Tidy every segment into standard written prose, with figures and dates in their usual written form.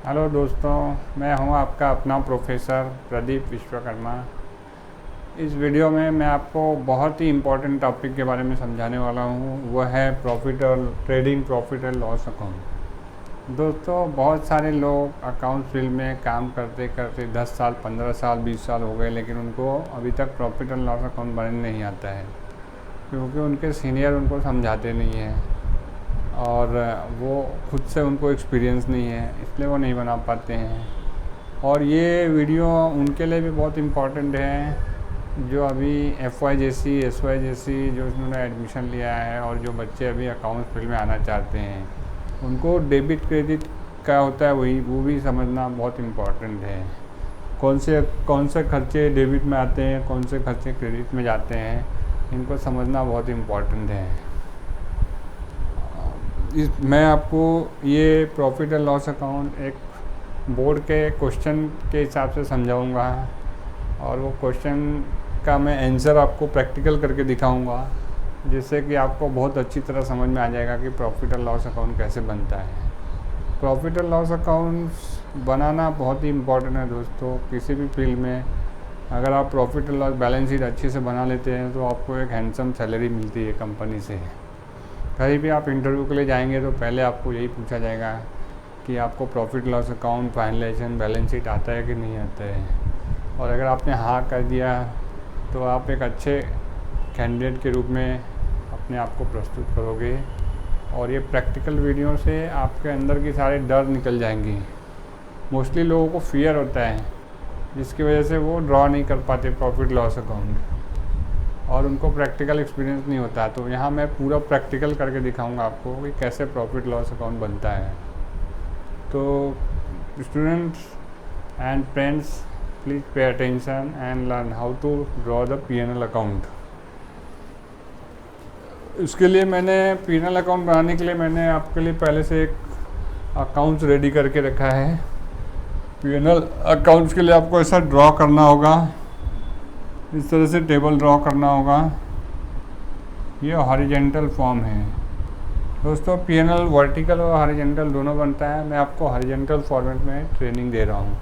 Hello दोस्तों, मैं हूं आपका अपना प्रोफेसर प्रदीप विश्वकर्मा। इस वीडियो में मैं आपको बहुत ही इम्पोर्टेंट टॉपिक के बारे में समझाने वाला हूं। वह है trading profit and loss account. दोस्तों, बहुत सारे लोग अकाउंट फील्ड में काम करते करते 10 साल, 15 साल, 20 साल हो गए, लेकिन उनको अभी तक प्रॉफिट एंड लॉस अकाउंट बनाने नहीं आता है, क्योंकि उनके सीनियर उनको समझाते नहीं हैं और वो खुद से उनको एक्सपीरियंस नहीं है, इसलिए वो नहीं बना पाते हैं। और ये वीडियो उनके लिए भी बहुत इम्पॉर्टेंट है जो अभी FY जैसी SY जैसी जो उन्होंने एडमिशन लिया है, और जो बच्चे अभी अकाउंट फील्ड में आना चाहते हैं, उनको डेबिट क्रेडिट क्या होता है वो भी समझना बहुत इम्पॉर्टेंट है। कौन से खर्चे डेबिट में आते हैं, कौन से खर्चे क्रेडिट में जाते हैं, इनको समझना बहुत इम्पॉर्टेंट है। मैं आपको ये प्रॉफिट एंड लॉस अकाउंट एक बोर्ड के क्वेश्चन के हिसाब से समझाऊंगा, और वो क्वेश्चन का मैं आंसर आपको प्रैक्टिकल करके दिखाऊंगा, जिससे कि आपको बहुत अच्छी तरह समझ में आ जाएगा कि प्रॉफिट एंड लॉस अकाउंट कैसे बनता है। प्रॉफिट एंड लॉस अकाउंट बनाना बहुत ही इम्पोर्टेंट है दोस्तों, किसी भी फील्ड में। अगर आप profit and loss balance sheet अच्छे से बना लेते हैं तो आपको एक हैंडसम सैलरी मिलती है कंपनी से। कहीं भी आप इंटरव्यू के लिए जाएंगे तो पहले आपको यही पूछा जाएगा कि आपको profit loss account, finalisation, balance sheet आता है कि नहीं आता है। और अगर आपने हाँ कर दिया तो आप एक अच्छे कैंडिडेट के रूप में अपने आप को प्रस्तुत करोगे, और ये प्रैक्टिकल वीडियो से आपके अंदर की सारे डर निकल जाएंगी। मोस्टली लोगों को फियर होता है, जिसकी वजह से वो ड्रॉ नहीं कर पाते प्रॉफिट लॉस अकाउंट, और उनको प्रैक्टिकल एक्सपीरियंस नहीं होता। तो यहाँ मैं पूरा प्रैक्टिकल करके दिखाऊंगा आपको कि कैसे प्रॉफिट लॉस अकाउंट बनता है। तो students and friends, please pay attention and learn how to draw the P&L account. इसके लिए मैंने P&L अकाउंट बनाने के लिए मैंने आपके लिए पहले से एक अकाउंट्स रेडी करके रखा है। P&L अकाउंट्स के लिए आपको ऐसा ड्रॉ करना होगा, इस तरह से टेबल ड्रॉ करना होगा। ये हॉरिजेंटल फॉर्म है दोस्तों। P&L वर्टिकल और हॉरिजेंटल दोनों बनता है। मैं आपको हॉरिजेंटल फॉर्मेट में ट्रेनिंग दे रहा हूँ।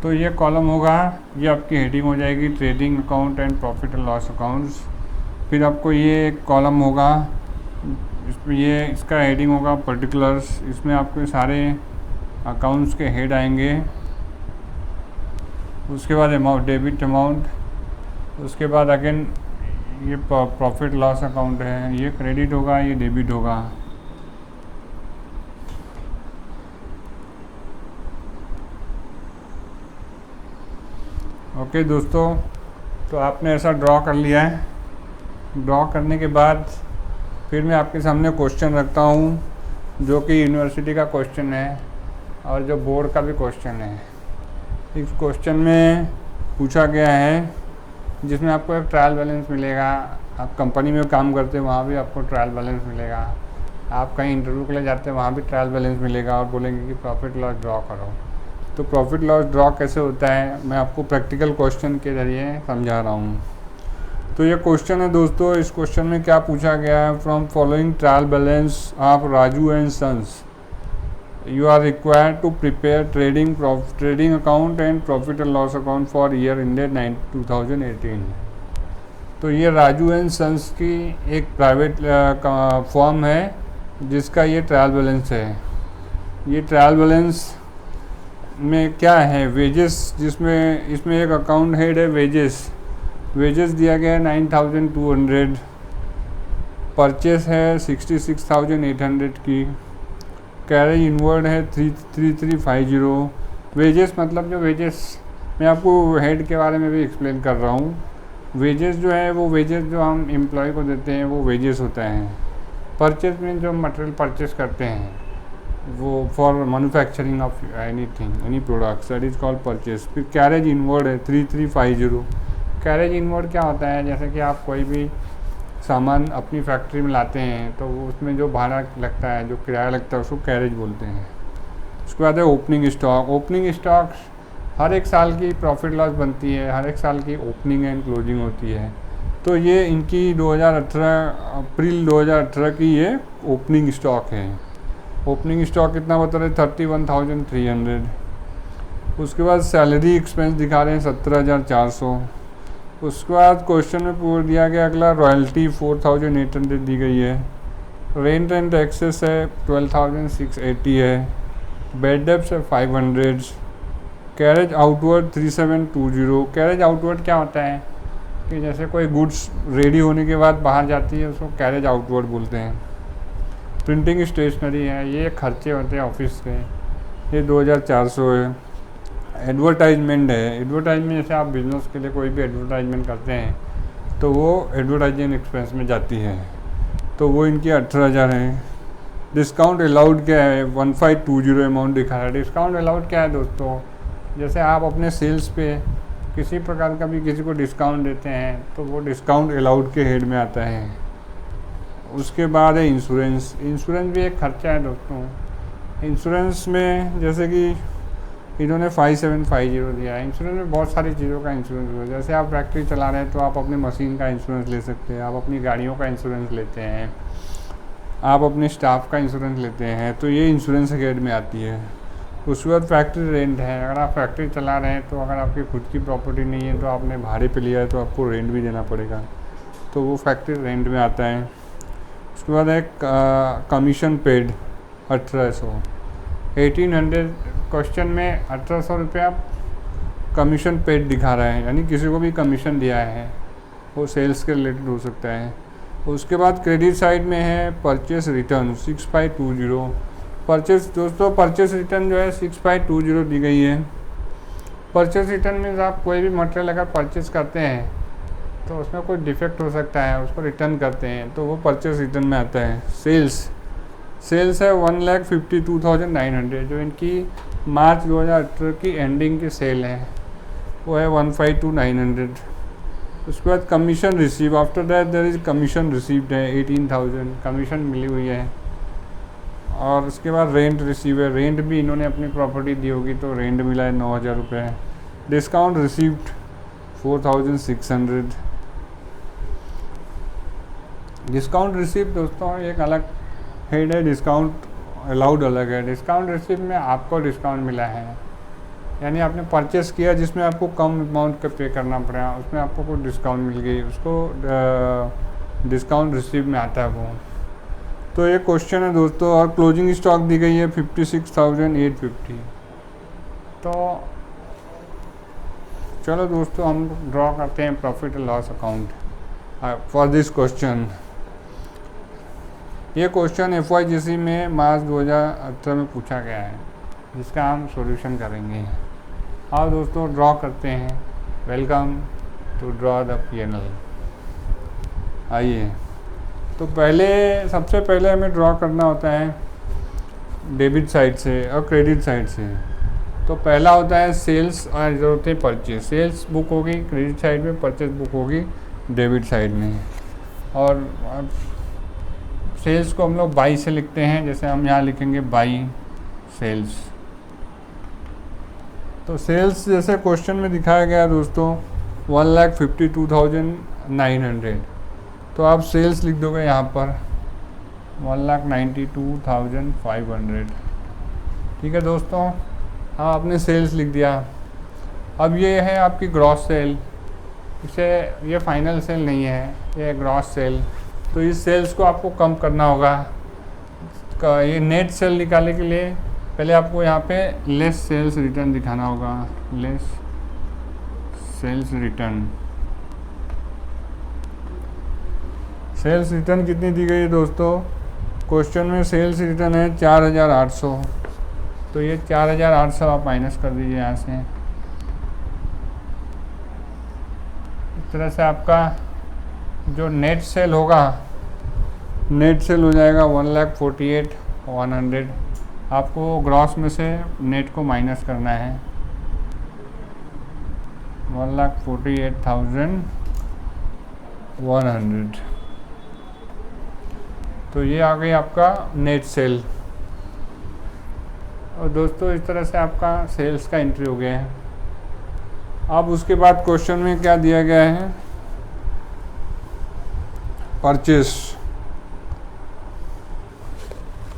तो ये कॉलम होगा, ये आपकी हेडिंग हो जाएगी trading account and profit and loss accounts. फिर आपको ये एक कॉलम होगा, इसमें ये इसका हेडिंग होगा पर्टिकुलर्स। इसमें आपके सारे अकाउंट्स के हेड आएंगे। उसके बाद अमाउंट, डेबिट अमाउंट। उसके बाद अगेन ये प्रॉफिट लॉस अकाउंट है, ये क्रेडिट होगा, ये डेबिट होगा। ओके दोस्तों, तो आपने ऐसा ड्रॉ कर लिया है। ड्रॉ करने के बाद फिर मैं आपके सामने क्वेश्चन रखता हूँ, जो कि यूनिवर्सिटी का क्वेश्चन है और जो बोर्ड का भी क्वेश्चन है। इस क्वेश्चन में पूछा गया है, जिसमें आपको एक ट्रायल बैलेंस मिलेगा। आप कंपनी में काम करते हैं, वहाँ भी आपको ट्रायल बैलेंस मिलेगा। आप कहीं इंटरव्यू के लिए जाते हैं, वहाँ भी ट्रायल बैलेंस मिलेगा, और बोलेंगे कि प्रॉफिट लॉस ड्रॉ करो। तो प्रॉफिट लॉस ड्रॉ कैसे होता है, मैं आपको प्रैक्टिकल क्वेश्चन के ज़रिए समझा रहा हूँ। तो ये क्वेश्चन है दोस्तों। इस क्वेश्चन में क्या पूछा गया है, from following trial balance of Raju and sons you are required to prepare trading account and profit and loss account for year ended 2018। तो ये राजू एंड सन्स की एक प्राइवेट फॉर्म है, जिसका ये ट्रायल बैलेंस है। ये ट्रायल बैलेंस में क्या है, वेजेस, जिसमें इसमें एक अकाउंट हेड है वेजेस दिया गया है 9200, परचेस है 66,800 की, कैरेज इनवर्ड है 3350। वेजेस मतलब जो वेजेस, मैं आपको हेड के बारे में भी एक्सप्लेन कर रहा हूँ। वेजेस जो है वो वेजेस जो हम एम्प्लॉय को देते हैं वो वेजेस होता है। परचेस में जो मटेरियल परचेस करते हैं वो for manufacturing of any products, that is called purchase. फिर कैरेज इनवर्ड है 3350। कैरेज इनवर्ड क्या होता है, जैसे कि आप कोई भी सामान अपनी फैक्ट्री में लाते हैं तो उसमें जो भाड़ा लगता है, जो किराया लगता है, उसको कैरेज बोलते हैं। उसके बाद है ओपनिंग स्टॉक। ओपनिंग स्टॉक हर एक साल की प्रॉफिट लॉस बनती है, हर एक साल की ओपनिंग एंड क्लोजिंग होती है। तो ये इनकी 2018 अप्रैल 2018 की ये ओपनिंग स्टॉक है। ओपनिंग स्टॉक कितना बता रहे 31,300। उसके बाद सैलरी एक्सपेंस दिखा रहे हैं 17,400। उसके बाद क्वेश्चन में पूछ दिया गया अगला रॉयल्टी 4,800 दी गई है। रेंट एंड टैक्सेस है 12,680 है। बेड डेप्स है 500। Carriage outward 3720। कैरेज आउटवर्ड क्या होता है कि जैसे कोई गुड्स रेडी होने के बाद बाहर जाती है उसको कैरेज आउटवर्ड बोलते हैं। प्रिंटिंग स्टेशनरी है, ये खर्चे होते हैं ऑफिस के, ये 2,400 है। एडवर्टाइजमेंट है, एडवर्टाइजमेंट जैसे आप बिजनेस के लिए कोई भी एडवर्टाइजमेंट करते हैं तो वो एडवर्टाइजिंग एक्सपेंस में जाती है, तो वो इनकी 18,000 है। डिस्काउंट अलाउड क्या है 1520 अमाउंट दिखा रहा है। डिस्काउंट अलाउड क्या है दोस्तों, जैसे आप अपने सेल्स पे किसी प्रकार का भी किसी को डिस्काउंट देते हैं तो वो डिस्काउंट अलाउड के हेड में आता है। उसके बाद है इंश्योरेंस। इंश्योरेंस भी एक खर्चा है दोस्तों। इंश्योरेंस में जैसे कि इन्होंने 5750 दिया है। इंश्योरेंस में बहुत सारी चीज़ों का इंश्योरेंस हो, जैसे आप फैक्ट्री चला रहे हैं तो आप अपनी मशीन का इंश्योरेंस ले सकते हैं, आप अपनी गाड़ियों का इंश्योरेंस लेते हैं, आप अपने स्टाफ का इंश्योरेंस लेते हैं, तो ये इंश्योरेंस हेड में आती है। उसके बाद फैक्ट्री रेंट है, अगर आप फैक्ट्री चला रहे हैं तो अगर आपकी खुद की प्रॉपर्टी नहीं है तो आपने भाड़े पे लिया है तो आपको रेंट भी देना पड़ेगा, तो वो फैक्ट्री रेंट में आता है। उसके बाद है कमीशन पेड 1800। 1800 क्वेश्चन में 1800 रुपया कमीशन पेड दिखा रहा है, यानी किसी को भी कमीशन दिया है, वो सेल्स के रिलेटेड हो सकता है। उसके बाद क्रेडिट साइड में है परचेस रिटर्न 6520। परचेस दोस्तों, परचेस रिटर्न जो है 6520 दी गई है। परचेस रिटर्न मीन्स आप कोई भी मटेरियल अगर परचेस करते हैं तो उसमें कोई डिफेक्ट हो सकता है, उसको रिटर्न करते हैं तो वो परचेस रिटर्न में आता है। सेल्स है 1,52,900, जो इनकी मार्च 2018 की एंडिंग की सेल है वो है 1,52,900। उसके बाद commission receive, after that there is commission received है 18,000, कमीशन मिली हुई है। और उसके बाद रेंट रिसीव है, रेंट भी इन्होंने अपनी प्रॉपर्टी दी होगी तो रेंट मिला है 9,000 रुपये। Discount received 4,600। डिस्काउंट रिसीव दोस्तों एक अलग हेड है, डिस्काउंट अलाउड अलग है। डिस्काउंट रिसीव में आपको डिस्काउंट मिला है, यानी आपने परचेस किया जिसमें आपको कम अमाउंट का पे करना पड़ा, उसमें आपको कोई डिस्काउंट मिल गई, उसको डिस्काउंट रिसीव में आता है वो। तो ये क्वेश्चन है दोस्तों। और क्लोजिंग स्टॉक दी गई है 56,850। तो चलो दोस्तों हम ड्रॉ करते हैं profit and loss account for this question. ये क्वेश्चन FYGC में मार्च 2018 में पूछा गया है, जिसका हम सॉल्यूशन करेंगे। आओ दोस्तों ड्रॉ करते हैं। Welcome to draw the P&L। आइए, तो सबसे पहले हमें ड्रॉ करना होता है डेबिट साइड से और क्रेडिट साइड से। तो पहला होता है सेल्स और जो होते हैं परचेज। सेल्स बुक होगी क्रेडिट साइड में, परचेज बुक होगी डेबिट साइड में। और सेल्स को हम लोग बाई से लिखते हैं, जैसे हम यहाँ लिखेंगे बाई सेल्स। तो सेल्स जैसे क्वेश्चन में दिखाया गया दोस्तों 1,52,900, तो आप सेल्स लिख दोगे यहाँ पर 1,92,500। ठीक है दोस्तों, हाँ आपने सेल्स लिख दिया। अब ये है आपकी ग्रॉस सेल, इसे ये फाइनल सेल नहीं है, ये ग्रॉस सेल। तो इस सेल्स को आपको कम करना होगा। ये नेट सेल निकालने के लिए पहले आपको यहाँ पे लेस सेल्स रिटर्न दिखाना होगा, less sales return. Sales return कितनी दी गई है दोस्तों, क्वेश्चन में सेल्स रिटर्न है 4,800, तो ये 4,800 आप माइनस कर दीजिए यहाँ से। इस तरह से आपका जो नेट सेल होगा, नेट सेल हो जाएगा 1,48,100। आपको ग्रॉस में से नेट को माइनस करना है 1,48,100। तो ये आ गई आपका नेट सेल। और दोस्तों इस तरह से आपका सेल्स का एंट्री हो गया है। अब उसके बाद क्वेश्चन में क्या दिया गया है, परचेस।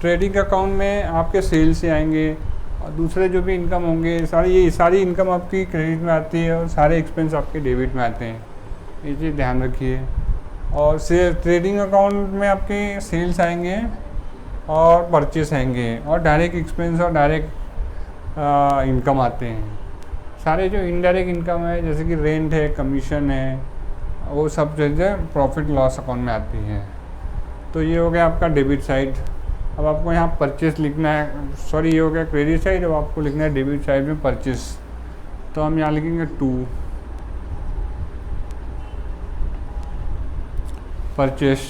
ट्रेडिंग अकाउंट में आपके सेल से आएंगे और दूसरे जो भी इनकम होंगे ये सारी इनकम आपकी क्रेडिट में आती है और सारे एक्सपेंस आपके डेबिट में आते हैं, ये चीज़ ध्यान रखिए। और ट्रेडिंग अकाउंट में आपके सेल्स आएंगे और परचेस आएंगे और डायरेक्ट एक्सपेंस और डायरेक्ट इनकम आते हैं। सारे जो इनडायरेक्ट इनकम है जैसे कि रेंट है, कमीशन है, वो सब चीज़ें प्रॉफिट लॉस अकाउंट में आती हैं। तो ये हो गया आपका डेबिट साइड। अब आपको यहाँ परचेस लिखना है, सॉरी ये हो गया क्रेडिट साइड। अब आपको लिखना है डेबिट साइड में परचेस, तो हम यहाँ लिखेंगे 2 परचेस।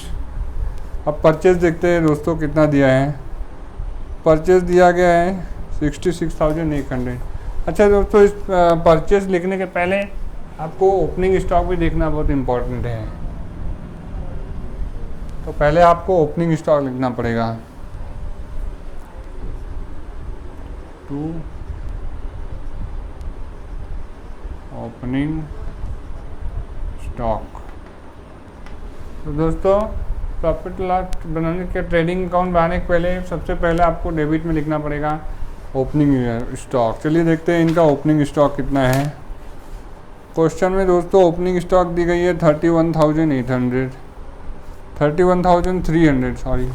अब परचेस देखते हैं दोस्तों कितना दिया है। परचेस दिया गया है 66,800। अच्छा दोस्तों, इस परचेस लिखने के पहले आपको ओपनिंग स्टॉक भी देखना बहुत इम्पोर्टेंट है। तो पहले आपको ओपनिंग स्टॉक लिखना पड़ेगा, 2 ओपनिंग स्टॉक। तो दोस्तों प्रॉफिट लॉस बनाने के ट्रेडिंग अकाउंट बनाने के पहले सबसे पहले आपको डेबिट में लिखना पड़ेगा ओपनिंग स्टॉक। चलिए देखते हैं इनका ओपनिंग स्टॉक कितना है। क्वेश्चन में दोस्तों ओपनिंग स्टॉक दी गई है 31,300 सॉरी।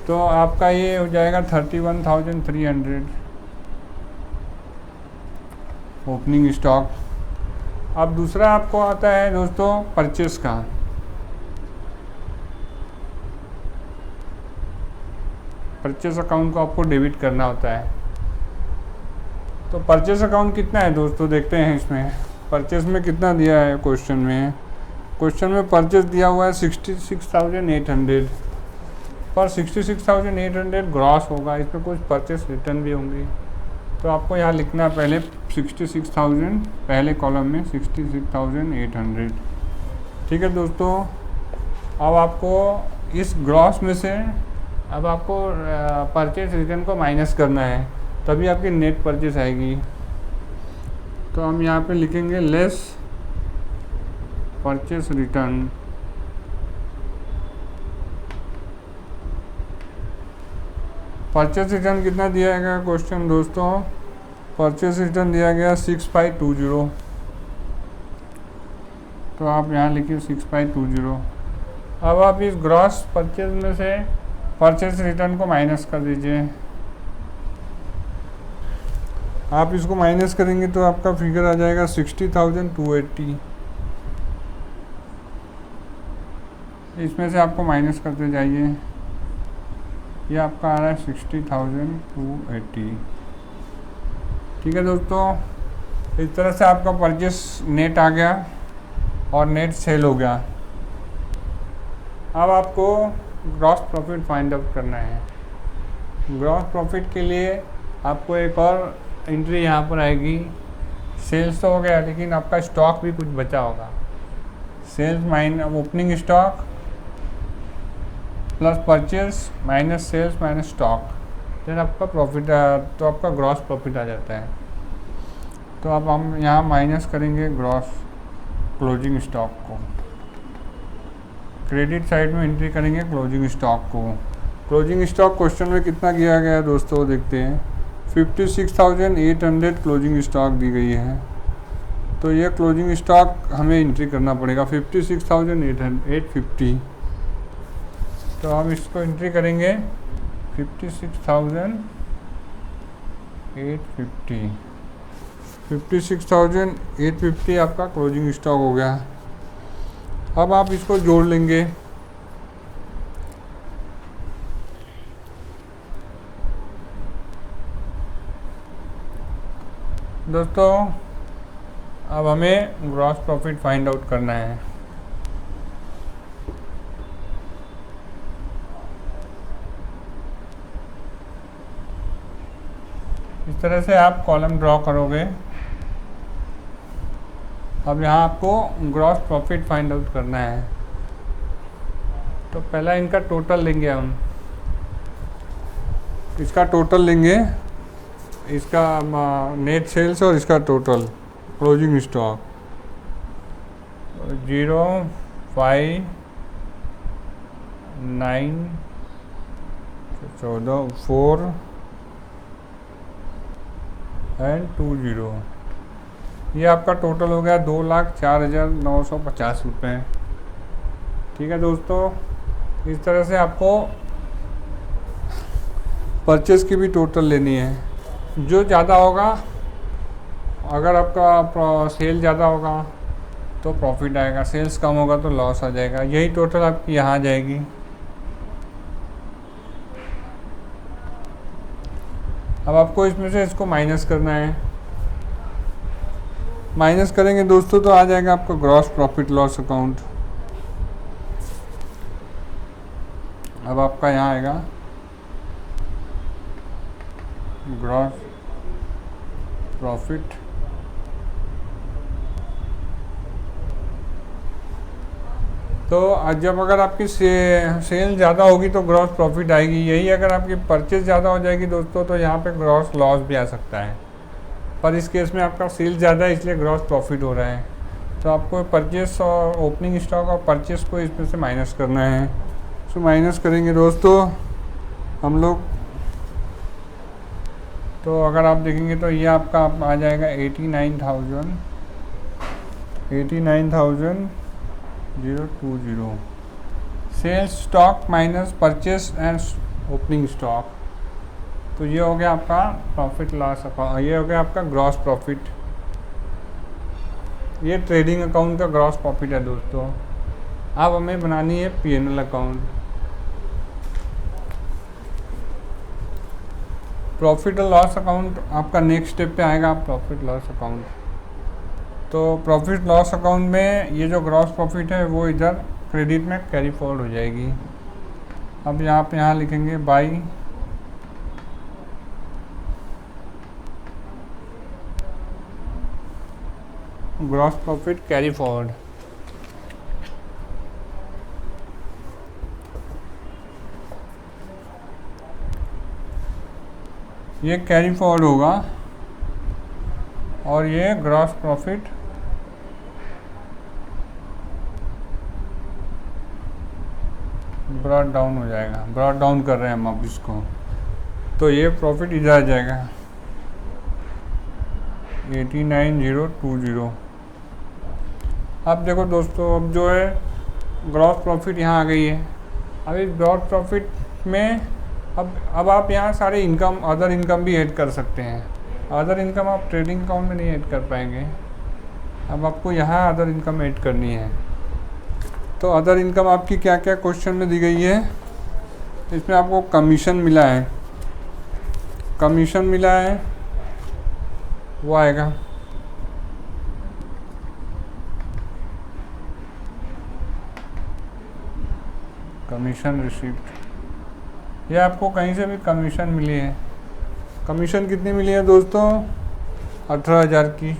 तो आपका ये हो जाएगा 31,300 ओपनिंग स्टॉक। अब दूसरा आपको आता है दोस्तों परचेस का। परचेस अकाउंट को आपको डेबिट करना होता है। तो परचेस अकाउंट कितना है दोस्तों देखते हैं इसमें। परचेस में कितना दिया है क्वेश्चन में। क्वेश्चन में परचेस दिया हुआ है 66,800 पर 66,800 ग्रॉस होगा, इसमें कुछ परचेस रिटर्न भी होंगे। तो आपको यहाँ लिखना है पहले 66,000, पहले कॉलम में 66,800। ठीक है दोस्तों। अब आपको इस ग्रॉस में से अब आपको परचेस रिटर्न को माइनस करना है, तभी आपकी नेट परचेस आएगी। तो हम यहाँ पे लिखेंगे less purchase return. Purchase return कितना दिया गया क्वेश्चन दोस्तों। परचेस रिटर्न दिया गया 6520। तो आप यहाँ लिखिए 6520। अब आप इस ग्रॉस परचेस में से परचेस रिटर्न को माइनस कर दीजिए। आप इसको माइनस करेंगे तो आपका फिगर आ जाएगा 60,280। इसमें से आपको माइनस करते जाइए, ये आपका आ रहा है 60,280। ठीक है दोस्तों, इस तरह से आपका परचेस नेट आ गया और नेट सेल हो गया। अब आपको ग्रॉस प्रॉफिट फाइंड आउट करना है। ग्रॉस प्रॉफिट के लिए आपको एक और एंट्री यहाँ पर आएगी। सेल्स तो हो गया लेकिन आपका स्टॉक भी कुछ बचा होगा। Sales minus opening stock plus purchase minus sales minus stock, फिर आपका प्रॉफिट तो आपका ग्रॉस प्रॉफिट आ जाता है। तो अब हम यहाँ माइनस करेंगे ग्रॉस क्लोजिंग स्टॉक को। क्रेडिट साइड में एंट्री करेंगे क्लोजिंग स्टॉक को। क्लोजिंग स्टॉक क्वेश्चन में कितना किया गया है दोस्तों देखते हैं। 56,800 क्लोजिंग स्टॉक दी गई है। तो ये क्लोजिंग स्टॉक हमें एंट्री करना पड़ेगा 56,850। तो हम इसको एंट्री करेंगे 56,850। 56,850 आपका क्लोजिंग स्टॉक हो गया। अब आप इसको जोड़ लेंगे। दोस्तों अब हमें ग्रॉस प्रॉफिट फाइंड आउट करना है। इस तरह से आप कॉलम ड्रॉ करोगे। अब यहाँ आपको ग्रॉस प्रॉफिट फाइंड आउट करना है। तो पहला इनका टोटल लेंगे हम, इसका टोटल लेंगे, इसका नेट सेल्स और इसका टोटल क्लोजिंग स्टॉक 059 4 एंड 20। ये आपका टोटल हो गया 2,04,950 रुपये। ठीक है दोस्तों, इस तरह से आपको परचेज़ की भी टोटल लेनी है। जो ज़्यादा होगा, अगर आपका सेल ज़्यादा होगा तो प्रॉफिट आएगा, सेल्स कम होगा तो लॉस आ जाएगा। यही टोटल आपकी यहाँ आ जाएगी। अब आपको इसमें से इसको माइनस करना है। माइनस करेंगे दोस्तों तो आ जाएगा आपका ग्रॉस प्रॉफिट लॉस अकाउंट। अब आपका यहाँ आएगा ग्रॉस प्रॉफिट तो जब अगर आपकी सेल ज़्यादा होगी तो ग्रॉस प्रॉफिट आएगी। यही अगर आपकी परचेज ज़्यादा हो जाएगी दोस्तों तो यहाँ पे ग्रॉस लॉस भी आ सकता है, पर इस केस में आपका सेल ज़्यादा है इसलिए ग्रॉस प्रॉफिट हो रहा है। तो आपको परचेस और ओपनिंग स्टॉक और परचेस को इसमें से माइनस करना है। तो माइनस करेंगे दोस्तों हम लोग, तो अगर आप देखेंगे तो ये आपका आ जाएगा 89,020 sales stock minus purchase and opening stock. तो ये हो गया आपका प्रॉफिट लॉस अकाउंट, ये हो गया आपका ग्रॉस प्रॉफिट। ये ट्रेडिंग अकाउंट का ग्रॉस प्रॉफिट है दोस्तों। अब हमें बनानी है P&L अकाउंट। प्रॉफिट और लॉस अकाउंट आपका नेक्स्ट स्टेप पे आएगा, प्रॉफिट लॉस अकाउंट। तो प्रॉफिट लॉस अकाउंट में ये जो ग्रॉस प्रॉफिट है वो इधर क्रेडिट में कैरी फॉरवर्ड हो जाएगी। अब यहाँ लिखेंगे by gross profit carry forward. ये कैरी फॉरवर्ड होगा और ये ग्रॉस प्रॉफिट ब्रॉड डाउन हो जाएगा। ब्रॉड डाउन कर रहे हैं हम अब इसको, तो ये प्रॉफिट इधर आ जाएगा 89,020। अब देखो दोस्तों, अब जो है ग्रॉस प्रॉफिट यहाँ आ गई है। अब इस ग्रॉस प्रॉफिट में अब आप यहाँ सारे इनकम, अदर इनकम भी ऐड कर सकते हैं। अदर इनकम आप ट्रेडिंग अकाउंट में नहीं ऐड कर पाएंगे। अब आपको यहाँ अदर इनकम ऐड करनी है। तो अदर इनकम आपकी क्या क्या क्वेश्चन में दी गई है, इसमें आपको कमीशन मिला है, कमीशन मिला है वो आएगा। कमीशन रिसीप्ट, ये आपको कहीं से भी कमीशन मिली है। कमीशन कितनी मिली है दोस्तों? 18,000 की।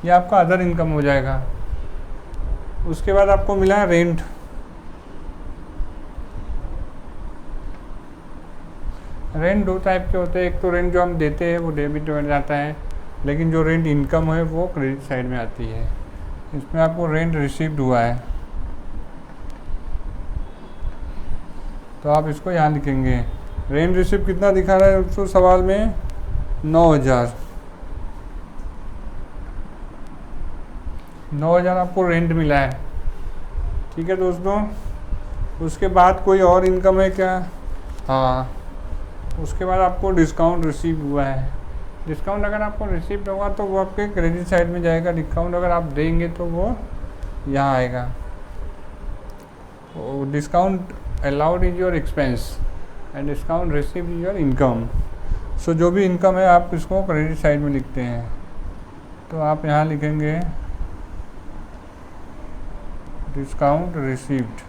ये आपका अदर इनकम हो जाएगा। उसके बाद आपको मिला है रेंट। रेंट दो टाइप के होते हैं, एक तो रेंट जो हम देते हैं वो डेबिट हो जाता है, लेकिन जो रेंट इनकम है वो क्रेडिट साइड में आती है। इसमें आपको रेंट रिसीव्ड हुआ है तो आप इसको यहाँ लिखेंगे। रेंट रिसीव कितना दिखा रहा है दोस्तों सवाल में? 9,000। 9,000 आपको रेंट मिला है। ठीक है दोस्तों, उसके बाद कोई और इनकम है क्या? हाँ, उसके बाद आपको डिस्काउंट रिसीव हुआ है। डिस्काउंट अगर आपको रिसीव होगा तो वो आपके क्रेडिट साइड में जाएगा। डिस्काउंट अगर आप देंगे तो वो यहाँ आएगा। Discount allowed is your expense and discount received is your income. So जो भी इनकम है आप इसको क्रेडिट साइड में लिखते हैं। तो आप यहाँ लिखेंगे डिस्काउंट रिसीव्ड।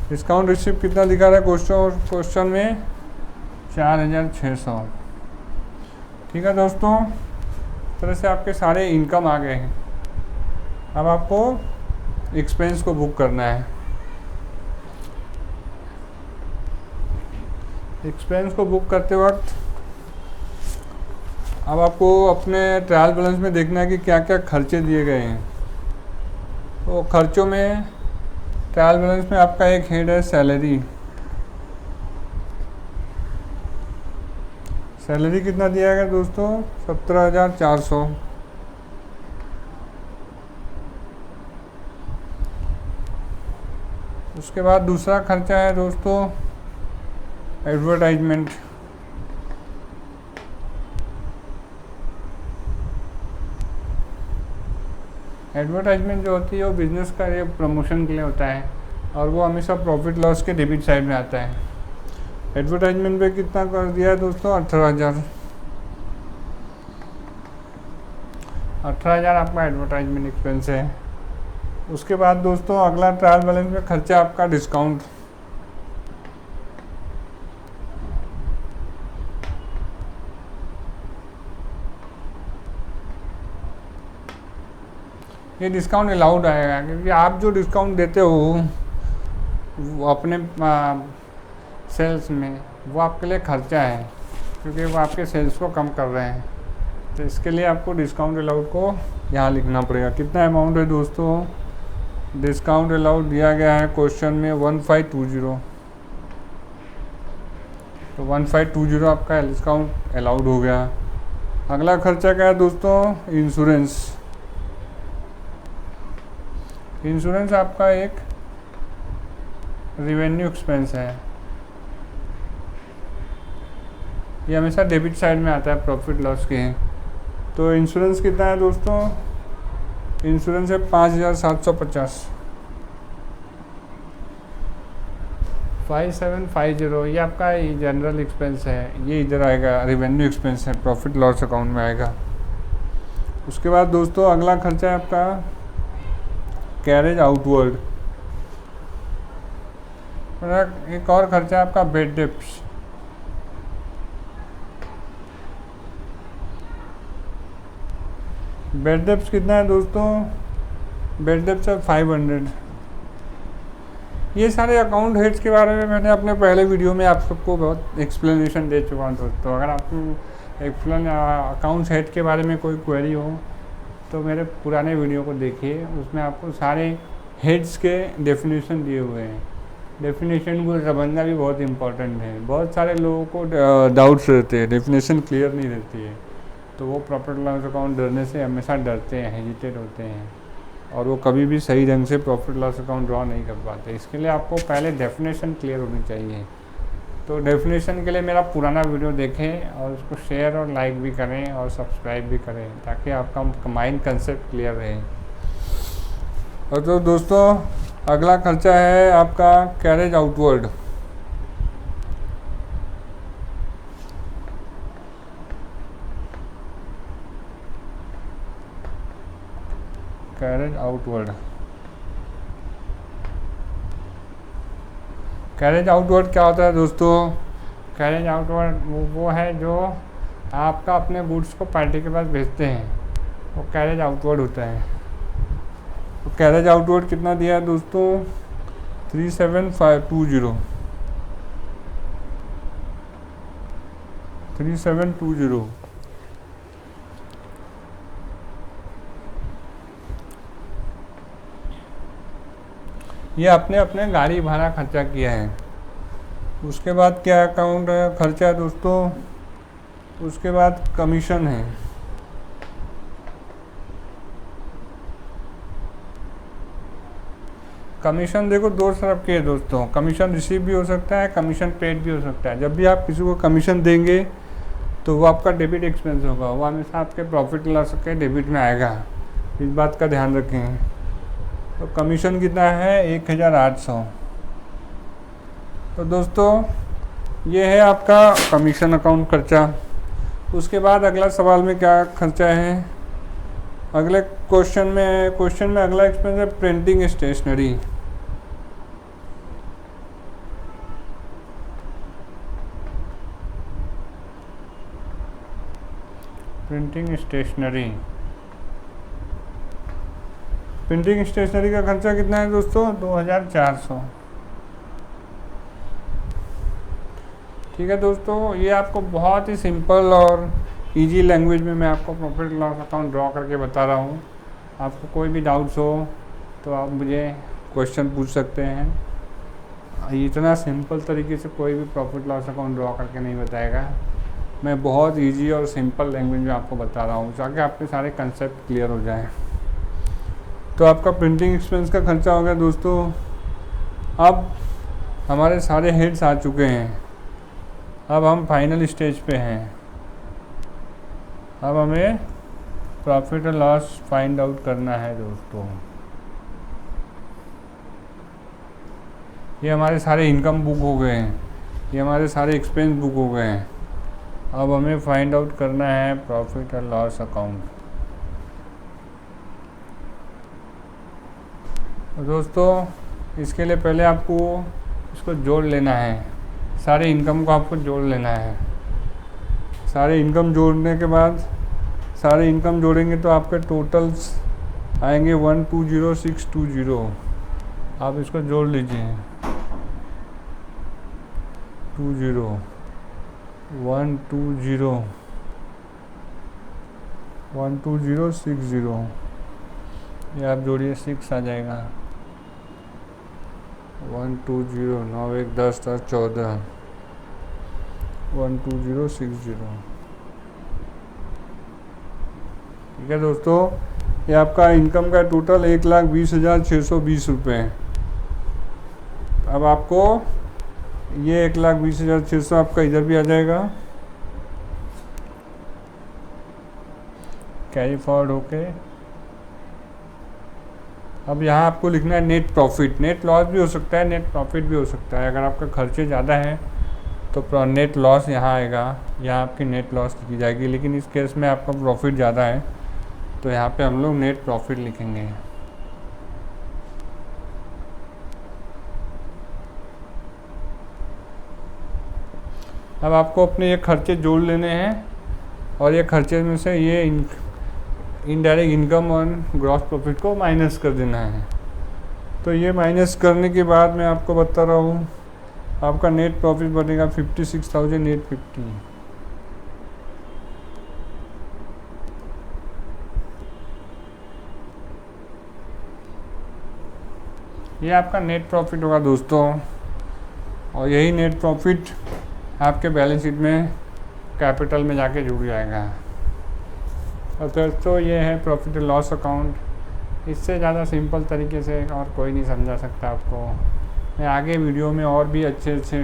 डिस्काउंट रिसीव कितना दिखा रहा है क्वेश्चन में? 4,600। ठीक है दोस्तों, इस तरह से आपके सारे इनकम आ गए हैं। अब आपको एक्सपेंस को बुक करना है। एक्सपेंस को बुक करते वक्त अब आपको अपने ट्रायल बैलेंस में देखना है कि क्या क्या खर्चे दिए गए हैं। तो खर्चों में ट्रायल बैलेंस में आपका एक हेड है सैलरी। सैलरी कितना दिया गया दोस्तों? 17,400। उसके बाद दूसरा खर्चा है दोस्तों एडवर्टाइजमेंट। एडवर्टाइजमेंट जो होती है वो बिज़नेस का ये प्रमोशन के लिए होता है और वो हमेशा प्रॉफिट लॉस के डेबिट साइड में आता है। एडवर्टाइजमेंट पे कितना कर दिया है दोस्तों? 18,000। 18,000 आपका एडवर्टाइजमेंट एक्सपेंस है। उसके बाद दोस्तों अगला ट्रायल बैलेंस में खर्चा आपका डिस्काउंट। ये डिस्काउंट अलाउड आएगा क्योंकि आप जो डिस्काउंट देते हो वो अपने सेल्स में, वो आपके लिए खर्चा है क्योंकि वो आपके सेल्स को कम कर रहे हैं। तो इसके लिए आपको डिस्काउंट अलाउड को यहाँ लिखना पड़ेगा। कितना अमाउंट है दोस्तों? डिस्काउंट अलाउड दिया गया है क्वेश्चन में 1520। तो 1520 आपका डिस्काउंट अलाउड हो गया। अगला खर्चा क्या है दोस्तों? इंश्योरेंस। इंश्योरेंस आपका एक रिवेन्यू एक्सपेंस है। ये हमेशा डेबिट साइड में आता है प्रॉफिट लॉस के। तो इंश्योरेंस कितना है दोस्तों? इंश्योरेंस है 5,750। 5750 ये आपका जनरल एक्सपेंस है, ये इधर आएगा, रिवेन्यू एक्सपेंस है, प्रॉफिट लॉस अकाउंट में आएगा। उसके बाद दोस्तों अगला खर्चा है आपका कैरेज आउटवर्ड। एक और खर्चा है आपका बेड डेप्स। बेड डेप्स कितना है दोस्तों? बेड डेप्स है 500। ये सारे अकाउंट हेड्स के बारे में मैंने अपने पहले वीडियो में आप सबको बहुत एक्सप्लेनेशन दे चुका हूँ दोस्तों। अगर आपको अकाउंट्स हेड के बारे में कोई क्वेरी हो तो मेरे पुराने वीडियो को देखिए, उसमें आपको सारे हेड्स के डेफिनेशन दिए हुए हैं। डेफिनेशन को समझना भी बहुत इम्पोर्टेंट है। बहुत सारे लोगों को डाउट्स रहते हैं, डेफिनेशन क्लियर नहीं रहती है, तो वो प्रॉफिट लॉस अकाउंट डरने से हमेशा डरते हैं, हेजिटेट होते हैं और वो कभी भी सही ढंग से प्रॉफिट लॉस अकाउंट ड्रॉ नहीं कर पाते। इसके लिए आपको पहले डेफिनेशन क्लियर होनी चाहिए। तो डेफिनेशन के लिए मेरा पुराना वीडियो देखें और उसको शेयर और लाइक भी करें और सब्सक्राइब भी करें ताकि आपका माइंड कंसेप्ट क्लियर रहे। और तो दोस्तों अगला खर्चा है आपका carriage outward. Carriage outward, carriage outward क्या होता है दोस्तों? कैरेज आउटवर्ड वो है जो आपका अपने गुड्स को पार्टी के पास भेजते हैं, वो कैरेज आउटवर्ड होता है। तो कैरेज आउटवर्ड कितना दिया है दोस्तों? 3720। 3720। ये आपने अपने गाड़ी भाड़ा खर्चा किया है। उसके बाद क्या अकाउंट खर्चा है दोस्तों? उसके बाद कमीशन है। कमीशन देखो दो तरफ के है दोस्तों, कमीशन रिसीव भी हो सकता है, कमीशन पेड भी हो सकता है। जब भी आप किसी को कमीशन देंगे तो वो आपका डेबिट एक्सपेंस होगा, वो हमेशा आपके प्रॉफिट लॉस के डेबिट में आएगा, इस बात का ध्यान रखें। तो कमीशन कितना है? 1,800। तो दोस्तों ये है आपका कमीशन अकाउंट खर्चा। उसके बाद अगला सवाल में क्या खर्चा है? अगले क्वेश्चन में अगला एक्सपेंस है printing stationery. Printing stationery, printing stationery का खर्चा कितना है दोस्तों? 2,400। ठीक है दोस्तों, ये आपको बहुत ही सिंपल और इजी लैंग्वेज में मैं आपको प्रॉफिट लॉस अकाउंट ड्रॉ करके बता रहा हूँ। आपको कोई भी डाउट्स हो तो आप मुझे क्वेश्चन पूछ सकते हैं। इतना सिंपल तरीके से कोई भी प्रॉफिट लॉस अकाउंट ड्रॉ करके नहीं बताएगा। मैं बहुत इजी और सिंपल लैंग्वेज में आपको बता रहा हूँ ताकि आपके सारे कंसेप्ट क्लियर हो जाएं। तो आपका प्रिंटिंग एक्सपेंस का खर्चा हो गया दोस्तों। अब हमारे सारे हेड्स आ चुके हैं। अब हम फाइनल स्टेज पे हैं। अब हमें प्रॉफिट और लॉस फाइंड आउट करना है दोस्तों। ये हमारे सारे इनकम बुक हो गए हैं, ये हमारे सारे एक्सपेंस बुक हो गए हैं। अब हमें फाइंड आउट करना है प्रॉफिट और लॉस अकाउंट। दोस्तों इसके लिए पहले आपको इसको जोड़ लेना है, सारे इनकम को आपको जोड़ लेना है। सारे इनकम जोड़ने के बाद, सारे इनकम जोड़ेंगे तो आपके टोटल्स आएंगे 120620। आप इसको जोड़ लीजिए 20 120 12060। ये आप जोड़िए 6 आ जाएगा। 120 9 1 10 10 14 12060। ठीक है दोस्तों, ये आपका इनकम का टोटल 1,20,620 रुपये है। अब आपको ये 1,20,600 आपका इधर भी आ जाएगा, कैरी फॉरवर्ड होके। अब यहाँ आपको लिखना है नेट प्रॉफिट। नेट लॉस भी हो सकता है, नेट प्रॉफिट भी हो सकता है। अगर आपका खर्चे ज़्यादा है तो नेट लॉस यहाँ आएगा, यहाँ आपकी नेट लॉस लिखी जाएगी। लेकिन इस केस में आपका प्रॉफिट ज़्यादा है तो यहाँ पे हम लोग नेट प्रॉफिट लिखेंगे। अब आपको अपने ये खर्चे जोड़ लेने हैं और ये खर्चे में से ये इनडायरेक्ट इनकम और ग्रॉस प्रॉफिट को माइनस कर देना है। तो ये माइनस करने के बाद मैं आपको बता रहा हूँ, आपका नेट प्रॉफिट बनेगा 56,850। ये आपका नेट प्रॉफिट होगा दोस्तों, और यही नेट प्रॉफिट आपके बैलेंस शीट में कैपिटल में जाके जुड़ जाएगा। और दोस्तों ये है प्रॉफिट एंड लॉस अकाउंट। इससे ज़्यादा सिंपल तरीके से और कोई नहीं समझा सकता आपको। मैं आगे वीडियो में और भी अच्छे अच्छे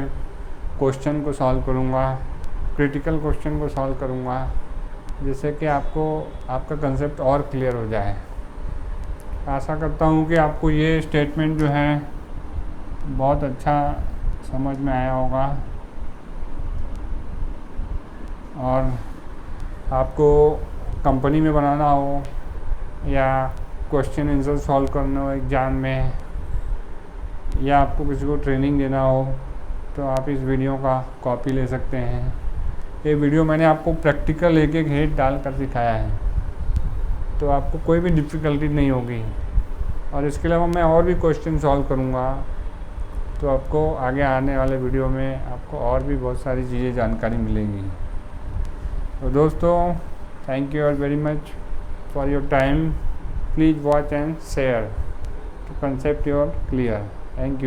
क्वेश्चन को सॉल्व करूँगा, क्रिटिकल क्वेश्चन को सॉल्व करूँगा, जिससे कि आपको आपका कंसेप्ट और क्लियर हो जाए। आशा करता हूँ कि आपको ये स्टेटमेंट जो है बहुत अच्छा समझ में आया होगा और आपको कंपनी में बनाना हो या क्वेश्चन आंसर सॉल्व करना हो एग्ज़ाम में, या आपको किसी को ट्रेनिंग देना हो तो आप इस वीडियो का कॉपी ले सकते हैं। ये वीडियो मैंने आपको प्रैक्टिकल एक एक हेड डाल कर दिखाया है, तो आपको कोई भी डिफ़िकल्टी नहीं होगी। और इसके अलावा मैं और भी क्वेश्चन सॉल्व करूँगा, तो आपको आगे आने वाले वीडियो में आपको और भी बहुत सारी चीज़ें जानकारी मिलेंगी। तो दोस्तों thank you very much for your time. Please watch and share to concept your clear. Thank you.